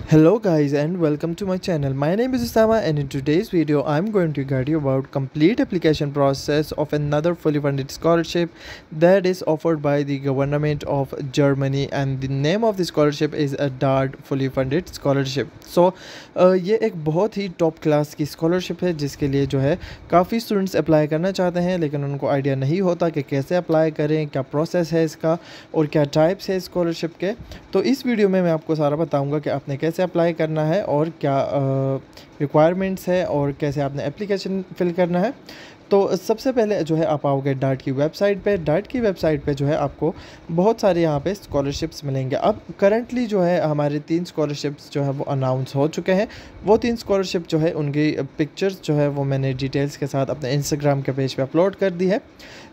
Hello guys and welcome to my channel. My name is Usama and in today's video I'm going to guide you about complete application process of another fully funded scholarship that is offered by the government of Germany, and the name of the scholarship is a DART fully funded scholarship. So ये एक बहुत ही top class की scholarship है जिसके लिए जो है काफ़ी स्टूडेंट्स अप्लाई करना चाहते हैं, लेकिन उनको आइडिया नहीं होता कि कैसे अप्लाई करें, क्या प्रोसेस है इसका और क्या टाइप्स है स्कॉलरशिप के। तो इस वीडियो में मैं आपको सारा बताऊंगा कि आपने कैसे अप्लाई करना है और क्या रिक्वायरमेंट्स है और कैसे आपने एप्लीकेशन फिल करना है। तो सबसे पहले जो है आप आओगे डार्ट की वेबसाइट पे। डार्ट की वेबसाइट पे जो है आपको बहुत सारे यहाँ पे स्कॉलरशिप्स मिलेंगे। अब करंटली जो है हमारे 3 स्कॉलरशिप्स जो है वो अनाउंस हो चुके हैं। वो 3 स्कॉलरशिप जो है उनकी पिक्चर्स जो है वो मैंने डिटेल्स के साथ अपने इंस्टाग्राम के पेज पे अपलोड कर दी है।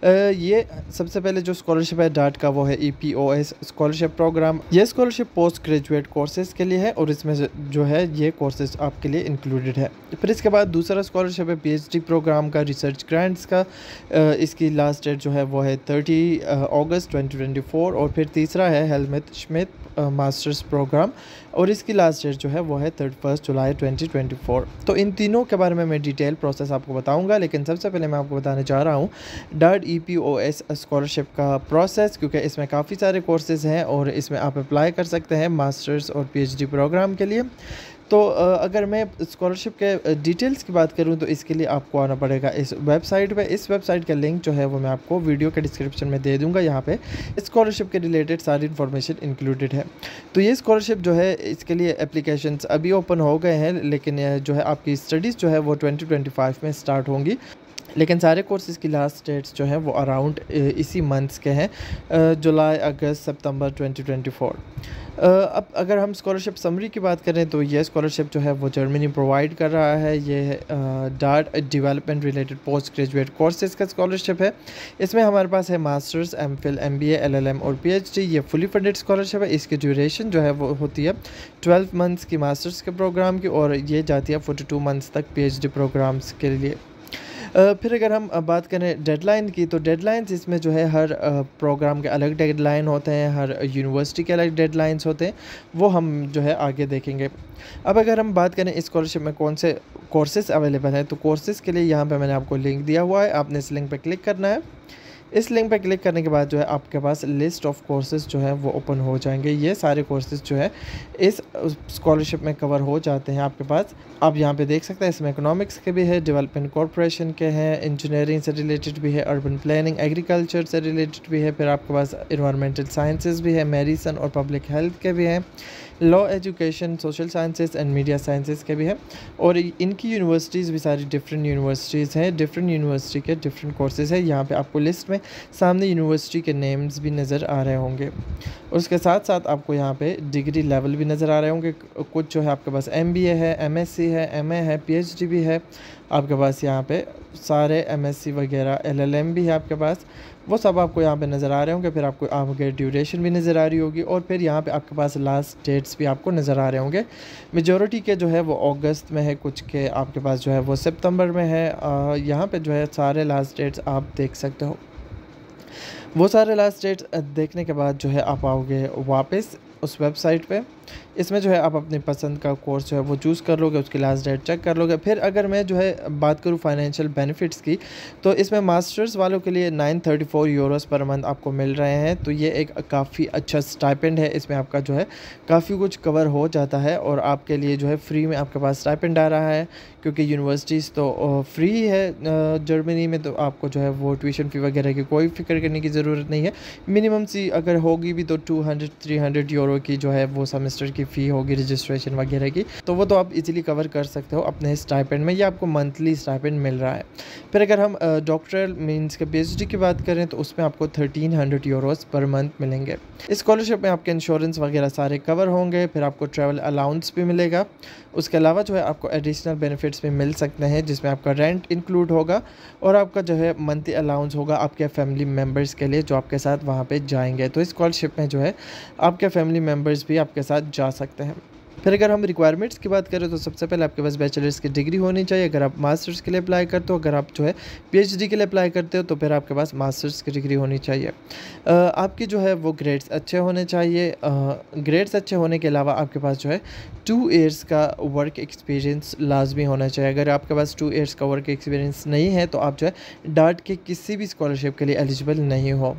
ये सबसे पहले जो स्कॉलरशिप है डार्ट का वो है EPOS स्कॉलरशिप प्रोग्राम। ये स्कॉलरशिप पोस्ट ग्रेजुएट कोर्सेज़ के लिए है और इसमें जो है ये कोर्सेज आपके लिए इंक्लूडेड है। फिर इसके बाद दूसरा स्कॉलरशिप है PhD प्रोग्राम का, रिसर्च ग्रांट्स का। इसकी लास्ट डेट जो है वो है 30 अगस्त 2024। और फिर तीसरा है हेलमेट श्मिट मास्टर्स प्रोग्राम और इसकी लास्ट डेट जो है वो है 31 जुलाई 2024। तो इन तीनों के बारे में मैं डिटेल प्रोसेस आपको बताऊंगा, लेकिन सबसे पहले मैं आपको बताने चाह रहा हूँ डार्ट EPOS स्कॉलरशिप का प्रोसेस, क्योंकि इसमें काफ़ी सारे कोर्सेज़ हैं और इसमें आप अप्लाई कर सकते हैं मास्टर्स और PhD प्रोग्राम के लिए। तो अगर मैं स्कॉलरशिप के डिटेल्स की बात करूं तो इसके लिए आपको आना पड़ेगा इस वेबसाइट पे। इस वेबसाइट का लिंक जो है वो मैं आपको वीडियो के डिस्क्रिप्शन में दे दूंगा। यहाँ पे स्कॉलरशिप के रिलेटेड सारी इन्फॉर्मेशन इंक्लूडेड है। तो ये स्कॉलरशिप जो है इसके लिए एप्लीकेशंस अभी ओपन हो गए हैं, लेकिन जो है आपकी स्टडीज़ जो है वो 2025 में स्टार्ट होंगी। लेकिन सारे कोर्सेज़ की लास्ट डेट्स जो हैं वो अराउंड इसी मंथ्स के हैं, जुलाई अगस्त सितंबर 2024। अब अगर हम स्कॉलरशिप समरी की बात करें तो ये स्कॉलरशिप जो है वो जर्मनी प्रोवाइड कर रहा है। ये dart development related post graduate courses का स्कॉलरशिप है। इसमें हमारे पास है मास्टर्स, MPhil, MBA, LLM और PhD। ये फुली फंडेड स्कॉलरशिप है। इसकी ड्यूरेशन जो है वो होती है 12 मंथ्स की मास्टर्स के प्रोग्राम की, और ये जाती है 42 मंथ्स तक PhD प्रोग्राम्स के लिए। फिर अगर हम बात करें डेडलाइन की, तो डेडलाइंस इसमें जो है हर प्रोग्राम के अलग डेडलाइन होते हैं, हर यूनिवर्सिटी के अलग डेडलाइंस होते हैं, वो हम जो है आगे देखेंगे। अब अगर हम बात करें स्कॉलरशिप में कौन से कोर्सेज़ अवेलेबल हैं, तो कोर्सेज़ के लिए यहाँ पे मैंने आपको लिंक दिया हुआ है। आपने इस लिंक पर क्लिक करना है। इस लिंक पर क्लिक करने के बाद जो है आपके पास लिस्ट ऑफ कोर्सेज़ जो है वो ओपन हो जाएंगे। ये सारे कोर्सेज़ जो है इस स्कॉलरशिप में कवर हो जाते हैं आपके पास। आप यहाँ पे देख सकते हैं इसमें इकोनॉमिक्स के भी है, डेवलपमेंट कॉरपोरेशन के हैं, इंजीनियरिंग से रिलेटेड भी है, अर्बन प्लानिंग, एग्रीकल्चर से रिलेटेड भी है। फिर आपके पास इन्वायरमेंटल साइंसेज भी है, मेडिसिन और पब्लिक हेल्थ के भी हैं, law, education, social sciences and media sciences के भी हैं। और इनकी यूनिवर्सिटीज़ भी सारी डिफरेंट यूनिवर्सिटीज़ हैं, डिफरेंट यूनिवर्सिटी के डिफरेंट कोर्सेज़ हैं। यहाँ पे आपको लिस्ट में सामने यूनिवर्सिटी के नेम्स भी नज़र आ रहे होंगे, और उसके साथ साथ आपको यहाँ पे डिग्री लेवल भी नज़र आ रहे होंगे। कुछ जो है आपके पास MBA है, MSc है, MA है, PhD भी है आपके पास। यहाँ पे सारे MSc वगैरह, LLM भी है आपके पास, वो सब आपको यहाँ पे नज़र आ रहे होंगे। फिर आपको आगे ड्यूरेशन भी नज़र आ रही होगी, और फिर यहाँ पे आपके पास लास्ट डेट्स भी आपको नज़र आ रहे होंगे। मेजॉरिटी के जो है वो अगस्त में है, कुछ के आपके पास जो है वो सितंबर में है। यहाँ पे जो है सारे लास्ट डेट्स आप देख सकते हो। वो सारे लास्ट डेट देखने के बाद जो है आप आओगे वापस उस वेबसाइट पे। इसमें जो है आप अपनी पसंद का कोर्स जो है वो चूज़ कर लोगे, उसकी लास्ट डेट चेक कर लोगे। फिर अगर मैं जो है बात करूँ फाइनेंशियल बेनिफिट्स की, तो इसमें मास्टर्स वालों के लिए 934 यूरोस पर मंथ आपको मिल रहे हैं। तो ये एक काफ़ी अच्छा स्टाइपेंड है। इसमें आपका जो है काफ़ी कुछ कवर हो जाता है, और आपके लिए जो है फ्री में आपके पास स्टाइपेंड आ रहा है, क्योंकि यूनिवर्सिटीज़ तो फ्री है जर्मनी में। तो आपको जो है वो ट्यूशन फ़ी वगैरह की कोई फ़िक्र करने की ज़रूरत नहीं है। मिनिमम सी अगर होगी भी तो 200-300 यूरो की जो है वो सेमेस्टर की फ़ी होगी रजिस्ट्रेशन वगैरह की, तो वो तो आप इजीली कवर कर सकते हो अपने स्टाइपेंड में। ये आपको मंथली स्टाइपेंड मिल रहा है। फिर अगर हम डॉक्टरल मीन्स के PhD की बात करें तो उसमें आपको 1300 यूरोस पर मंथ मिलेंगे। इस स्कॉलरशिप में आपके इंश्योरेंस वगैरह सारे कवर होंगे। फिर आपको ट्रैवल अलाउंस भी मिलेगा। उसके अलावा जो है आपको एडिशनल बेनिफिट्स भी मिल सकते हैं, जिसमें आपका रेंट इंक्लूड होगा, और आपका जो है मंथली अलाउंस होगा आपके फैमिली मेम्बर्स के लिए जो आपके साथ वहाँ पे जाएंगे। तो इस स्कॉलरशिप में जो है आपके फैमिली मेम्बर्स भी आपके साथ जा सकते हैं। फिर अगर हम रिक्वायरमेंट्स की बात करें तो सबसे पहले आपके पास बैचलर्स की डिग्री होनी चाहिए। अगर आप मास्टर्स के लिए अप्लाई करते हो, अगर आप जो है पीएचडी के लिए अप्लाई करते हो तो फिर आपके पास मास्टर्स की डिग्री होनी चाहिए। आपकी जो है वो ग्रेड्स अच्छे होने चाहिए। ग्रेड्स अच्छे होने के अलावा आपके पास जो है 2 ईयर्स का वर्क एक्सपीरियंस लाजमी होना चाहिए। अगर आपके पास 2 ईयर्स का वर्क एक्सपीरियंस नहीं है तो आप जो है डार्ट के किसी भी स्कॉलरशिप के लिए एलिजिबल नहीं हो।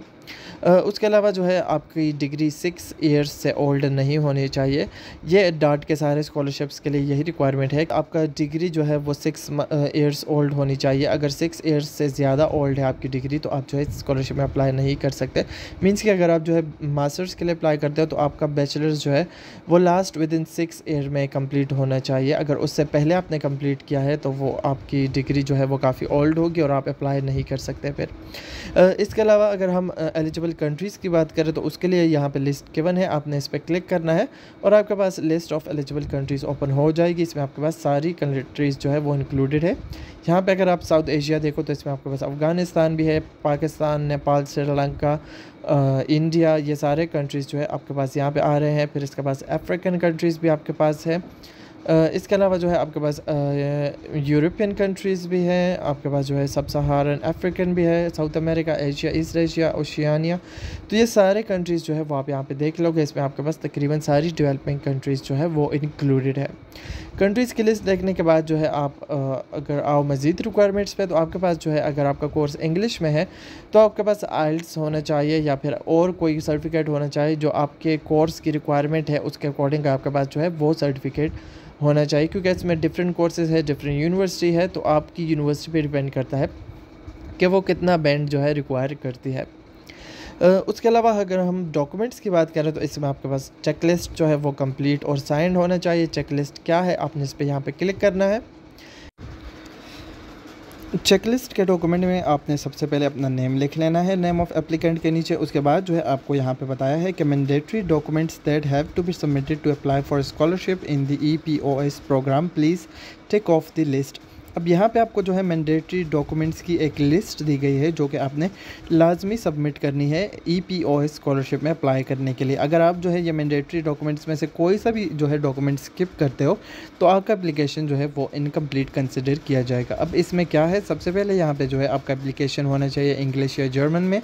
उसके अलावा जो है आपकी डिग्री 6 ईयर्स से ओल्ड नहीं होनी चाहिए। ये डार्ट के सारे स्कॉलरशिप्स के लिए यही रिक्वायरमेंट है। आपका डिग्री जो है वो 6 ईयर्स ओल्ड होनी चाहिए। अगर 6 ईयर्स से ज़्यादा ओल्ड है आपकी डिग्री तो आप जो है स्कॉलरशिप में अप्लाई नहीं कर सकते। मीन्स कि अगर आप जो है मास्टर्स के लिए अप्लाई करते हो तो आपका बैचलर्स जो है वो लास्ट विदिन 6 ईयर में कंप्लीट होना चाहिए। अगर उससे पहले आपने कंप्लीट किया है तो वो आपकी डिग्री जो है वो काफ़ी ओल्ड होगी और आप अप्लाई नहीं कर सकते फिर। इसके अलावा अगर हम एलिजिबल कंट्रीज़ की बात करें तो उसके लिए यहाँ पे लिस्ट गिवन है, आपने इस पर क्लिक करना है और आपके पास list of eligible countries open हो जाएगी। इसमें आपके पास सारी कंट्रीज़ जो है वो इंक्लूडेड है। यहाँ पे अगर आप साउथ एशिया देखो तो इसमें आपके पास अफ़गानिस्तान भी है, पाकिस्तान, नेपाल, श्रीलंका, इंडिया, ये सारे कंट्रीज़ जो है आपके पास यहाँ पे आ रहे हैं। फिर इसके पास अफ्रीकन कंट्रीज़ भी आपके पास है। इसके अलावा जो है आपके पास यूरोपियन कंट्रीज़ भी हैं, आपके पास जो है सब सहारन अफ्रीकन भी है, south America, Asia, east Asia, Oceania. तो ये सारे कंट्रीज़ जो है वो आप यहाँ पे देख लोगे। इसमें आपके पास तकरीबन सारी डेवलपिंग कंट्रीज़ जो है वो इंक्लूडेड है। कंट्रीज़ की लिस्ट देखने के बाद जो है आप अगर आओ मज़ीद रिक्वायरमेंट्स पे तो आपके पास जो है अगर आपका कोर्स इंग्लिश में है तो आपके पास आइल्स होना चाहिए या फिर और कोई सर्टिफिकेट होना चाहिए जो आपके कोर्स की रिक्वायरमेंट है उसके अकॉर्डिंग आपके पास जो है वो सर्टिफिकेट होना चाहिए। क्योंकि इसमें डिफरेंट कोर्सेज है, डिफरेंट यूनिवर्सिटी है, तो आपकी यूनिवर्सिटी पे डिपेंड करता है कि वो कितना बैंड जो है रिक्वायर करती है। उसके अलावा अगर हम डॉक्यूमेंट्स की बात करें तो इसमें आपके पास चेकलिस्ट जो है वो कंप्लीट और साइंड होना चाहिए। चेकलिस्ट क्या है, आपने इस पर यहाँ पे क्लिक करना है। चेकलिस्ट के डॉक्यूमेंट में आपने सबसे पहले अपना नेम लिख लेना है, नेम ऑफ़ एप्लीकेंट के नीचे। उसके बाद जो है आपको यहाँ पे बताया है कि mandatory documents that have to be submitted to apply for scholarship in the EPOS programme, please tick off the list. अब यहाँ पे आपको जो है मैंडेटरी डॉक्यूमेंट्स की एक लिस्ट दी गई है जो कि आपने लाजमी सबमिट करनी है EPOS स्कॉलरशिप में अप्लाई करने के लिए। अगर आप जो है ये मैंडेटरी डॉक्यूमेंट्स में से कोई सा भी जो है डॉक्यूमेंट स्किप करते हो तो आपका एप्लीकेशन जो है वो इनकम्प्लीट कंसिडर किया जाएगा। अब इसमें क्या है, सबसे पहले यहाँ पे जो है आपका एप्लीकेशन होना चाहिए इंग्लिश या जर्मन में,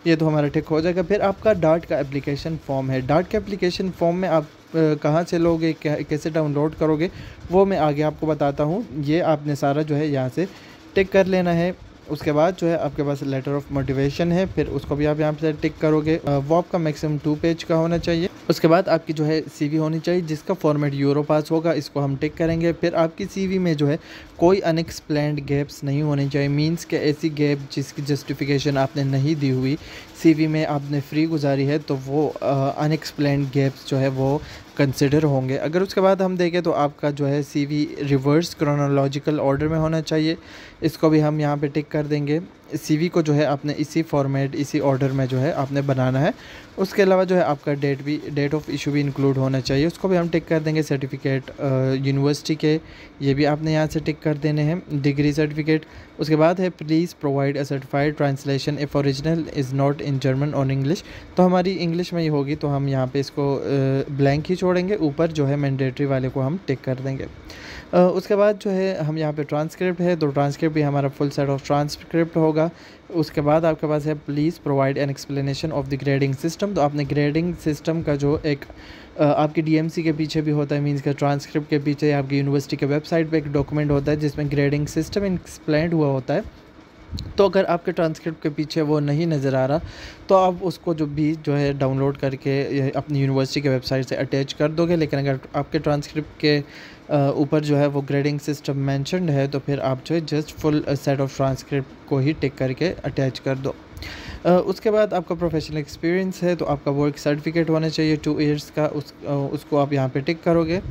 ये तो हमारा टिक हो जाएगा। फिर आपका डार्ट का एप्लीकेशन फॉर्म है। डार्ट के एप्लीकेशन फॉर्म में आप कहाँ से लोगे, कैसे डाउनलोड करोगे, वो मैं आगे आपको बताता हूँ। ये आपने सारा जो है यहाँ से टिक कर लेना है। उसके बाद जो है आपके पास लेटर ऑफ मोटिवेशन है, फिर उसको भी आप यहाँ पे टिक करोगे। वो आपका मैक्सिमम 2 पेज का होना चाहिए। उसके बाद आपकी जो है CV होनी चाहिए जिसका फॉर्मेट यूरोपास होगा, इसको हम टिक करेंगे। फिर आपकी CV में जो है कोई अनएक्सप्लेन्ड गैप्स नहीं होने चाहिए। मींस के ऐसी गैप जिसकी जस्टिफिकेशन आपने नहीं दी हुई, CV में आपने फ्री गुजारी है, तो वो अनएक्सप्लेन्ड गैप्स जो है वो कंसिडर होंगे। अगर उसके बाद हम देखें तो आपका जो है CV रिवर्स क्रोनोलॉजिकल ऑर्डर में होना चाहिए, इसको भी हम यहाँ पे टिक कर देंगे। CV को जो है आपने इसी फॉर्मेट, इसी ऑर्डर में जो है आपने बनाना है। उसके अलावा जो है आपका डेट ऑफ इशू भी इंक्लूड होना चाहिए, उसको भी हम टिक कर देंगे। सर्टिफिकेट यूनिवर्सिटी के, ये भी आपने यहाँ से टिक कर देने हैं। डिग्री सर्टिफिकेट, उसके बाद है please provide a certified translation if original is not in German और इंग्लिश। तो हमारी इंग्लिश में ही होगी तो हम यहाँ पे इसको ब्लैंक ही छोड़ेंगे, ऊपर जो है मैंडेटरी वाले को हम टिक कर देंगे। उसके बाद जो है हम यहाँ पे ट्रांसक्रिप्ट है, तो ट्रांसक्रिप्ट भी हमारा फुल सेट ऑफ ट्रांसक्रिप्ट होगा। उसके बाद आपके पास है please provide an explanation of the grading system. तो आपने ग्रेडिंग सिस्टम का जो एक आपकी DMC के पीछे भी होता है, मींस का ट्रांसक्रिप्ट के पीछे आपकी यूनिवर्सिटी के वेबसाइट पे एक डॉक्यूमेंट होता है जिसमें ग्रेडिंग सिस्टम एक्सप्लेंड हुआ होता है। तो अगर आपके ट्रांसक्रिप्ट के पीछे वो नहीं नज़र आ रहा तो आप उसको जो है डाउनलोड करके अपनी यूनिवर्सिटी के वेबसाइट से अटैच कर दोगे। लेकिन अगर आपके ट्रांसक्रिप्ट के ऊपर जो है वो ग्रेडिंग सिस्टम मेंशन्ड है तो फिर आप जो है just full set of transcript को ही टिक करके अटैच कर दो। उसके बाद आपका प्रोफेशनल एक्सपीरियंस है तो आपका वर्क सर्टिफिकेट होना चाहिए 2 ईयर्स का, उसको आप यहाँ पे टिक करोगे।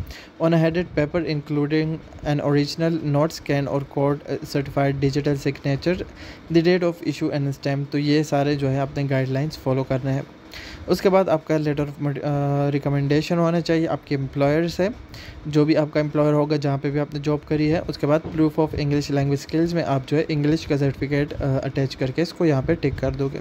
On a headed paper including an original not scan और code certified digital signature, the date of issue and stamp. तो ये सारे जो है अपने गाइडलाइंस फॉलो करने हैं। उसके बाद आपका लेटर ऑफ रिकमेंडेशन होना चाहिए आपके एम्प्लॉयर से, जो भी आपका एम्प्लॉयर होगा जहाँ पे भी आपने जॉब करी है। उसके बाद proof of English language skills में आप जो है इंग्लिश का सर्टिफिकेट अटैच करके इसको यहाँ पे टिक कर दोगे।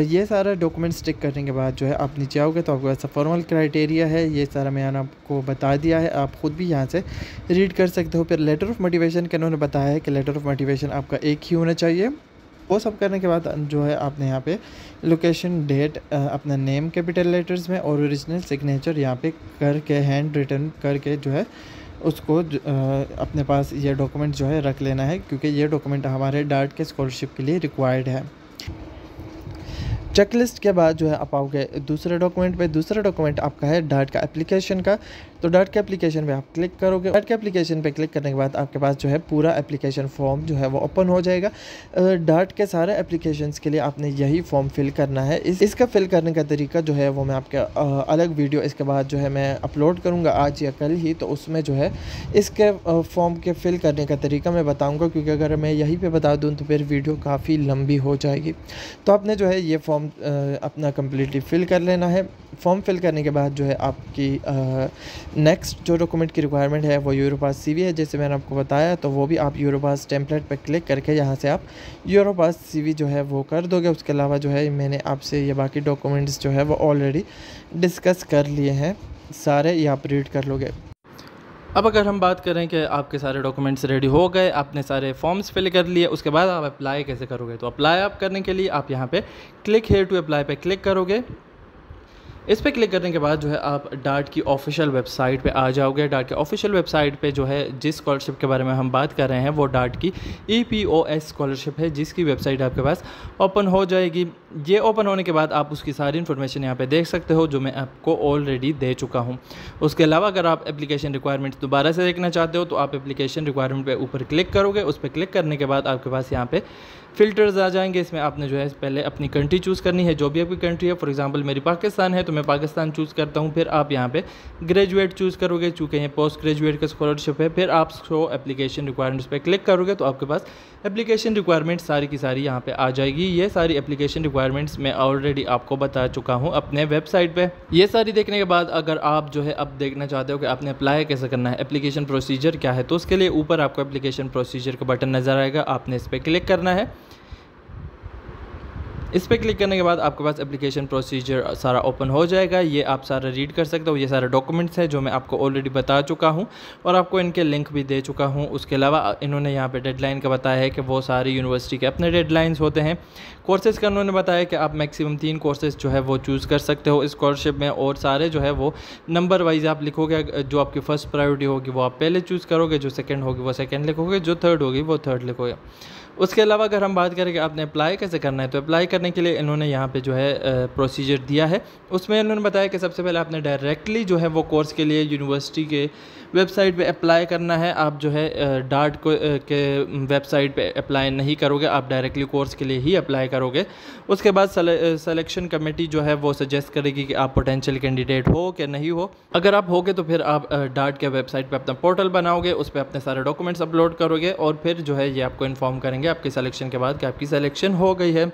ये सारा डॉक्यूमेंट्स टिक करने के बाद जो है आप नीचे आओगे तो आपके पास फॉर्मल क्राइटेरिया है, ये सारा मैंने आपको बता दिया है, आप ख़ुद भी यहाँ से रीड कर सकते हो। फिर लेटर ऑफ मोटिवेशन का उन्होंने बताया है कि लेटर ऑफ मोटिवेशन आपका एक ही होना चाहिए। वो सब करने के बाद जो है आपने यहाँ पे लोकेशन, डेट, अपना नेम कैपिटल लेटर्स में और ओरिजिनल सिग्नेचर यहाँ पे करके हैंड रिटन करके जो है उसको अपने पास ये डॉक्यूमेंट जो है रख लेना है, क्योंकि ये डॉक्यूमेंट हमारे डार्ट के स्कॉलरशिप के लिए रिक्वायर्ड है। चेकलिस्ट के बाद जो है आप आओगे दूसरे डॉक्यूमेंट पे। दूसरा डॉक्यूमेंट आपका है डार्ट का एप्लीकेशन का। तो डार्ट के एप्लीकेशन पे आप क्लिक करोगे। डार्ट के एप्लीकेशन पे क्लिक करने के बाद आपके पास जो है पूरा एप्लीकेशन फॉर्म जो है वो ओपन हो जाएगा। डार्ट के सारे एप्लीकेशंस के लिए आपने यही फॉर्म फिल करना है। इसका फिल करने का तरीका जो है वो मैं आपके अलग वीडियो इसके बाद जो है मैं अपलोड करूँगा आज या कल ही, तो उसमें जो है इसके फॉर्म के फिल करने का तरीका मैं बताऊँगा, क्योंकि अगर मैं यहीं पर बता दूँ तो फिर वीडियो काफ़ी लंबी हो जाएगी। तो आपने जो है ये फॉर्म अपना कम्प्लीटली फिल कर लेना है। फॉर्म फिल करने के बाद जो है आपकी नेक्स्ट जो डॉक्यूमेंट की रिक्वायरमेंट है वो यूरोपास सीवी है, जैसे मैंने आपको बताया। तो वो भी आप यूरोपास टेम्पलेट पे क्लिक करके यहाँ से आप यूरोपास सीवी जो है वो कर दोगे। उसके अलावा जो है मैंने आपसे ये बाकी डॉक्यूमेंट्स जो है वो ऑलरेडी डिस्कस कर लिए हैं सारे, ये आप रीड कर लोगे। अब अगर हम बात करें कि आपके सारे डॉक्यूमेंट्स रेडी हो गए, आपने सारे फॉर्म्स फिल कर लिए, उसके बाद आप अप्लाई कैसे करोगे। तो अप्लाई आप करने के लिए आप यहाँ पे क्लिक हेयर टू अप्लाई पे क्लिक करोगे। इस पर क्लिक करने के बाद जो है आप डार्ट की ऑफिशियल वेबसाइट पे आ जाओगे। डार्ट के ऑफिशियल वेबसाइट पे जो है जिस स्कॉलरशिप के बारे में हम बात कर रहे हैं वो डार्ट की EPOS स्कॉलरशिप है, जिसकी वेबसाइट आपके पास ओपन हो जाएगी। ये ओपन होने के बाद आप उसकी सारी इन्फॉर्मेशन यहाँ पे देख सकते हो, जो मैं आपको ऑलरेडी दे चुका हूँ। उसके अलावा अगर आप एप्लीकेशन रिक्वायरमेंट्स दोबारा से देखना चाहते हो तो आप एप्लीकेशन रिक्वायरमेंट पर ऊपर क्लिक करोगे। उस पर क्लिक करने के बाद आपके पास यहाँ पे फ़िल्टर्स आ जाएंगे। इसमें आपने जो है पहले अपनी कंट्री चूज़ करनी है, जो भी आपकी कंट्री है। फॉर एग्जांपल मेरी पाकिस्तान है तो मैं पाकिस्तान चूज़ करता हूँ। फिर आप यहाँ पे ग्रेजुएट चूज़ करोगे, चूँकि ये पोस्ट ग्रेजुएट का स्कॉलरशिप है। फिर आप शो एप्लीकेशन रिक्वायरमेंट्स पे क्लिक करोगे तो आपके पास एप्लीकेशन रिक्वायरमेंट्स सारी की सारी यहाँ पे आ जाएगी। ये सारी एप्लीकेशन रिक्वायरमेंट्स मैं ऑलरेडी आपको बता चुका हूँ अपने वेबसाइट पर। ये सारी देखने के बाद अगर आप जो है अब देखना चाहते हो कि आपने अप्लाई कैसे करना है, एप्लीकेशन प्रोसीजर क्या है, तो उसके लिए ऊपर आपको एप्लीकेशन प्रोसीजर का बटन नज़र आएगा, आपने इस पर क्लिक करना है। इस पर क्लिक करने के बाद आपके पास एप्लीकेशन प्रोसीजर सारा ओपन हो जाएगा। ये आप सारा रीड कर सकते हो। ये सारे डॉक्यूमेंट्स हैं जो मैं आपको ऑलरेडी बता चुका हूँ और आपको इनके लिंक भी दे चुका हूँ। उसके अलावा इन्होंने यहाँ पे डेडलाइन का बताया है कि वो सारी यूनिवर्सिटी के अपने डेडलाइंस होते हैं। कोर्सेज़ का उन्होंने बताया कि आप मैक्सिमम 3 कोर्सेज़ जो है वो चूज़ कर सकते हो स्कॉलरशिप में, और सारे जो है वो नंबर वाइज आप लिखोगे। जो आपकी फ़र्स्ट प्रायोरिटी होगी वो आप पहले चूज़ करोगे, जो सेकंड होगी वो सेकंड लिखोगे, जो थर्ड होगी वो थर्ड लिखोगे। उसके अलावा अगर हम बात करें कि आपने अप्लाई कैसे करना है, तो अप्लाई करने के लिए इन्होंने यहाँ पे जो है प्रोसीजर दिया है। उसमें इन्होंने बताया कि सबसे पहले आपने डायरेक्टली जो है वो कोर्स के लिए यूनिवर्सिटी के वेबसाइट पे अप्लाई करना है। आप जो है डार्ट के वेबसाइट पे अप्लाई नहीं करोगे, आप डायरेक्टली कोर्स के लिए ही अप्लाई करोगे। उसके बाद सिलेक्शन कमेटी जो है वो सजेस्ट करेगी कि आप पोटेंशियल कैंडिडेट हो कि नहीं हो। अगर आप होगे तो फिर आप डार्ट के वेबसाइट पे अपना पोर्टल बनाओगे, उस पर अपने सारे डॉक्यूमेंट्स अपलोड करोगे और फिर जो है ये आपको इन्फॉर्म करेंगे आपके सिलेक्शन के बाद कि आपकी सिलेक्शन हो गई है।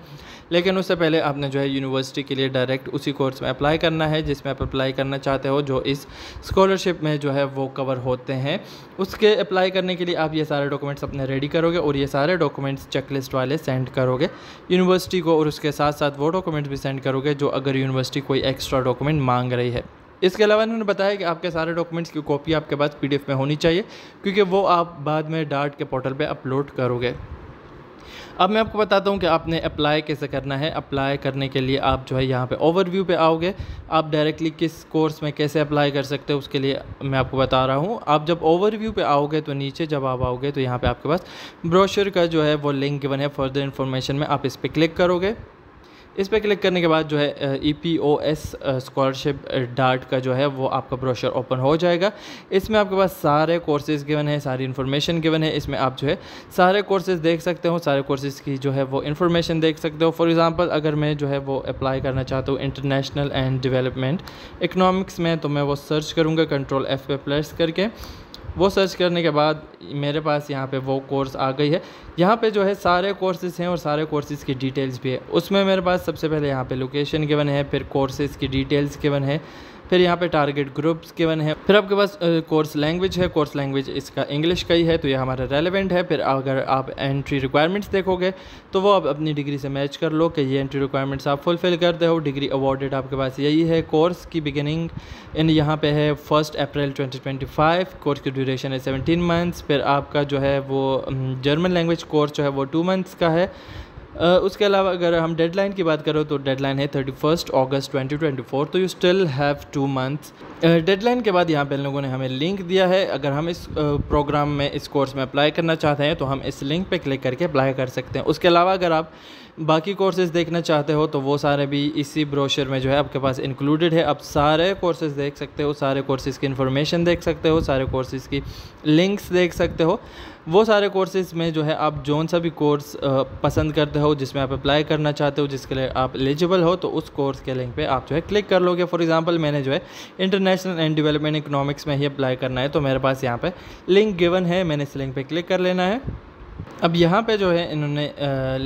लेकिन उससे पहले आपने जो है यूनिवर्सिटी के लिए डायरेक्ट उसी कोर्स में अप्लाई करना है जिसमें आप अप्लाई करना चाहते हो, जो इस स्कॉलरशिप में जो है वो कवर होते हैं। उसके अप्लाई करने के लिए आप ये सारे डॉक्यूमेंट्स अपने रेडी करोगे और ये सारे डॉक्यूमेंट्स चेकलिस्ट वाले सेंड करोगे यूनिवर्सिटी को, और उसके साथ साथ वो डॉक्यूमेंट्स भी सेंड करोगे जो अगर यूनिवर्सिटी कोई एक्स्ट्रा डॉक्यूमेंट मांग रही है। इसके अलावा इन्होंने बताया कि आपके सारे डॉक्यूमेंट्स की कॉपी आपके पास PDF में होनी चाहिए, क्योंकि वो आप बाद में डार्ट के पोर्टल पे अपलोड करोगे। अब मैं आपको बताता हूँ कि आपने अप्लाई कैसे करना है। अप्लाई करने के लिए आप जो है यहाँ पे ओवरव्यू पे आओगे। आप डायरेक्टली किस कोर्स में कैसे अप्लाई कर सकते हो उसके लिए मैं आपको बता रहा हूँ। आप जब ओवरव्यू पे आओगे तो नीचे जब आप आओगे तो यहाँ पे आपके पास ब्रोशर का जो है वो लिंक गिवन है फर्दर इन्फॉर्मेशन में, आप इस पर क्लिक करोगे। इस पर क्लिक करने के बाद जो है EPOS स्कॉलरशिप डार्ट का जो है वो आपका ब्रोशर ओपन हो जाएगा। इसमें आपके पास सारे कोर्सेज़ गिवन है, सारी इन्फॉर्मेशन गिवन है। इसमें आप जो है सारे कोर्सेज़ देख सकते हो, सारे कोर्सेज़ की जो है वो इन्फॉर्मेशन देख सकते हो। फॉर एग्जांपल अगर मैं जो है वो अप्लाई करना चाहता हूँ इंटरनेशनल एंड डेवलपमेंट इकनॉमिक्स में, तो मैं वो सर्च करूँगा Ctrl F पे प्रेस करके। वो सर्च करने के बाद मेरे पास यहाँ पे वो कोर्स आ गई है। यहाँ पे जो है सारे कोर्सेज़ हैं और सारे कोर्सेज़ की डिटेल्स भी है। उसमें मेरे पास सबसे पहले यहाँ पे लोकेशन गिवन है, फिर कोर्सेज़ की डिटेल्स गिवन है, फिर यहाँ पे टारगेट ग्रुप्स गिवन है, फिर आपके पास कोर्स लैंग्वेज है, कोर्स लैंग्वेज इसका इंग्लिश का ही है तो ये हमारा रेलेवेंट है। फिर अगर आप एंट्री रिक्वायरमेंट्स देखोगे तो वो आप अपनी डिग्री से मैच कर लो कि ये एंट्री रिक्वायरमेंट्स आप फुलफ़िल करते हो। डिग्री अवॉर्डेड आपके पास यही है। कोर्स की बिगिनिंग इन यहाँ पे है 1 अप्रैल 2025। कोर्स की ड्यूरेशन है 17 मंथ्स। फिर आपका जो है वो जर्मन लैंग्वेज कोर्स जो है वो 2 मंथ्स का है। उसके अलावा अगर हम डेडलाइन की बात करें तो डेडलाइन है 31 अगस्त 2024, तो you still have 2 months. Deadline के बाद यहाँ पे इन लोगों ने हमें लिंक दिया है। अगर हम इस प्रोग्राम में, इस कोर्स में अप्लाई करना चाहते हैं तो हम इस लिंक पे क्लिक करके अप्लाई कर सकते हैं। उसके अलावा अगर आप बाकी कोर्सेज़ देखना चाहते हो तो वो सारे भी इसी ब्रोशर में जो है आपके पास इंक्लूडेड है। आप सारे कोर्सेज़ देख सकते हो, सारे कोर्सेज़ की इन्फॉर्मेशन देख सकते हो, सारे कोर्सेज़ की लिंक्स देख सकते हो। वो सारे कोर्सेज़ में जो है आप जौन सा भी कोर्स पसंद करते हो, जिसमें आप अप्लाई करना चाहते हो, जिसके लिए आप एलिजिबल हो, तो उस कोर्स के लिंक पे आप जो है क्लिक कर लोगे। फॉर एग्जांपल मैंने जो है इंटरनेशनल एंड डेवलपमेंट इकोनॉमिक्स में ही अप्लाई करना है तो मेरे पास यहाँ पे लिंक गिवन है, मैंने इस लिंक पे क्लिक कर लेना है। अब यहाँ पे जो है इन्होंने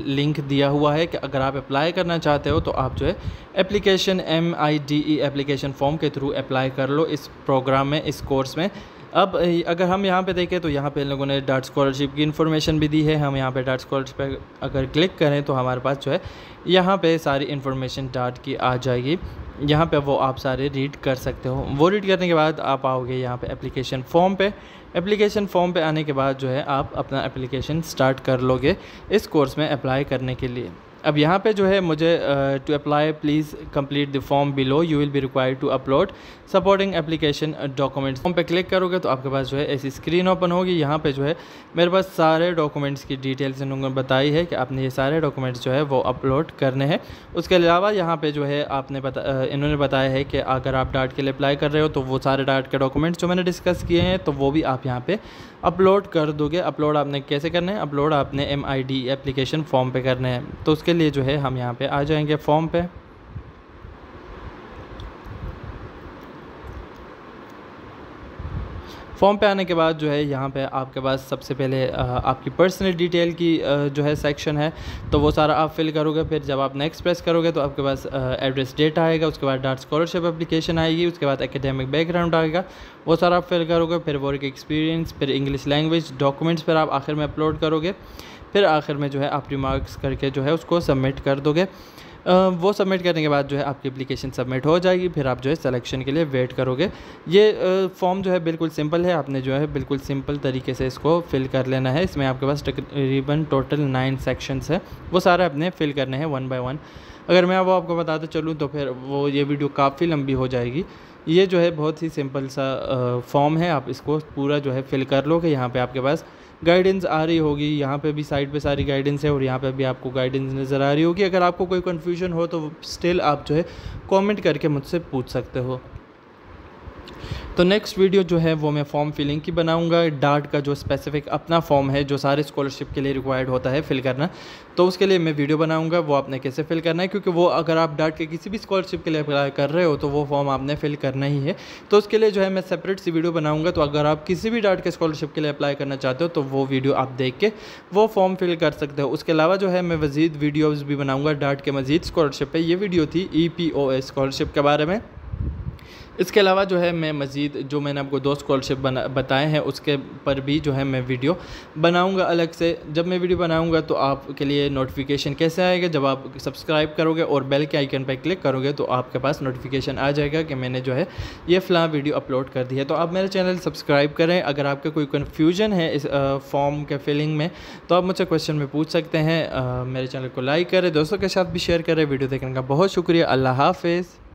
लिंक दिया हुआ है कि अगर आप अप्लाई करना चाहते हो तो आप जो है एप्लीकेशन MIDE एप्लीकेशन फॉर्म के थ्रू अप्लाई कर लो इस प्रोग्राम में, इस कोर्स में। अब अगर हम यहाँ पे देखें तो यहाँ पे इन लोगों ने डार्ट स्कॉलरशिप की इन्फॉर्मेशन भी दी है। हम यहाँ पे डार्ट स्कॉलरशिप पे अगर क्लिक करें तो हमारे पास जो है यहाँ पे सारी इन्फॉर्मेशन डार्ट की आ जाएगी। यहाँ पे वो आप सारे रीड कर सकते हो। वो रीड करने के बाद आप आओगे यहाँ पे एप्लीकेशन फॉर्म पे। एप्लीकेशन फॉर्म पे आने के बाद जो है आप अपना एप्लीकेशन स्टार्ट कर लोगे इस कोर्स में अप्लाई करने के लिए। अब यहाँ पे जो है मुझे to apply please complete the form below, you will be required to upload supporting application documents. Form पे क्लिक करोगे तो आपके पास जो है ऐसी स्क्रीन ओपन होगी। यहाँ पे जो है मेरे पास सारे डॉक्यूमेंट्स की डिटेल्स इन्होंने बताई है कि आपने ये सारे डॉक्यूमेंट्स जो है वो अपलोड करने हैं। उसके अलावा यहाँ पे जो है इन्होंने बताया है कि अगर आप डार्ट के लिए अप्लाई कर रहे हो तो वो सारे डार्ट के डॉक्यूमेंट्स जो मैंने डिस्कस किए हैं तो वो भी आप यहाँ पे अपलोड कर दोगे। अपलोड आपने कैसे करना है? अपलोड आपने MIDE एप्लीकेशन फॉर्म पे करने हैं। तो उसके लिए जो है हम यहाँ पे आ जाएंगे फॉर्म पे। फॉर्म पे आने के बाद जो है यहाँ पे आपके पास सबसे पहले आपकी पर्सनल डिटेल की जो है सेक्शन है तो वो सारा आप फिल करोगे। फिर जब आप नेक्स्ट प्रेस करोगे तो आपके पास एड्रेस डेट आएगा, उसके बाद डार्ट स्कॉलरशिप एप्लीकेशन आएगी, उसके बाद एकेडमिक बैकग्राउंड आएगा, वो सारा आप फिल करोगे। फिर वर्क एक्सपीरियंस, फिर इंग्लिश लैंग्वेज, डॉक्यूमेंट्स फिर आप आखिर में अपलोड करोगे। फिर आखिर में जो है आप रिमार्क्स करके जो है उसको सबमिट कर दोगे। वो सबमिट करने के बाद जो है आपकी एप्लीकेशन सबमिट हो जाएगी। फिर आप जो है सिलेक्शन के लिए वेट करोगे। ये फॉर्म जो है बिल्कुल सिंपल है, आपने जो है बिल्कुल सिंपल तरीके से इसको फिल कर लेना है। इसमें आपके पास तकरीबन टोटल 9 सेक्शंस है, वो सारे अपने फिल करने हैं 1 बाय 1। अगर मैं वो आपको बताते चलूँ तो फिर वो ये वीडियो काफ़ी लंबी हो जाएगी। ये जो है बहुत ही सिंपल सा फॉर्म है, आप इसको पूरा जो है फिल कर लोगे। यहाँ पे आपके पास गाइडेंस आ रही होगी, यहाँ पे भी साइड पे सारी गाइडेंस है और यहाँ पे भी आपको गाइडेंस नज़र आ रही होगी। अगर आपको कोई कन्फ्यूजन हो तो स्टिल आप जो है कमेंट करके मुझसे पूछ सकते हो। तो नेक्स्ट वीडियो जो है वो मैं फॉर्म फिलिंग की बनाऊंगा। डार्ट का जो स्पेसिफिक अपना फॉर्म है जो सारे स्कॉलरशिप के लिए रिक्वायर्ड होता है फिल करना, तो उसके लिए मैं वीडियो बनाऊंगा वो आपने कैसे फिल करना है, क्योंकि वो अगर आप डार्ट के किसी भी स्कॉलरशिप के लिए अप्लाई कर रहे हो तो वो फॉर्म आपने फिल करना ही है। तो उसके लिए जो है मैं सेपरेट सी वीडियो बनाऊंगा। तो अगर आप किसी भी डार्ट के स्कॉलरशिप के लिए अप्लाई करना चाहते हो तो वो वीडियो आप देख के वो फॉर्म फिल कर सकते हो। उसके अलावा जो है मैं मज़ीद वीडियोज़ भी बनाऊँगा डार्ट के मज़ीद स्कॉलरशिप पर। ये वीडियो थी EPOS स्कॉलरशिप के बारे में। इसके अलावा जो है मैं मज़ीद जो मैंने आपको 2 स्कॉलरशिप बताए हैं उसके पर भी जो है मैं वीडियो बनाऊंगा अलग से। जब मैं वीडियो बनाऊंगा तो आपके लिए नोटिफिकेशन कैसे आएगा, जब आप सब्सक्राइब करोगे और बेल के आइकन पर क्लिक करोगे तो आपके पास नोटिफिकेशन आ जाएगा कि मैंने जो है ये फ़लाँ वीडियो अपलोड कर दी है। तो आप मेरे चैनल सब्सक्राइब करें। अगर आपका कोई कन्फ्यूजन है इस फॉर्म के फिलिंग में तो आप मुझसे क्वेश्चन में पूछ सकते हैं। मेरे चैनल को लाइक करें, दोस्तों के साथ भी शेयर करें। वीडियो देखने का बहुत शुक्रिया। अल्लाह हाफ़िज़।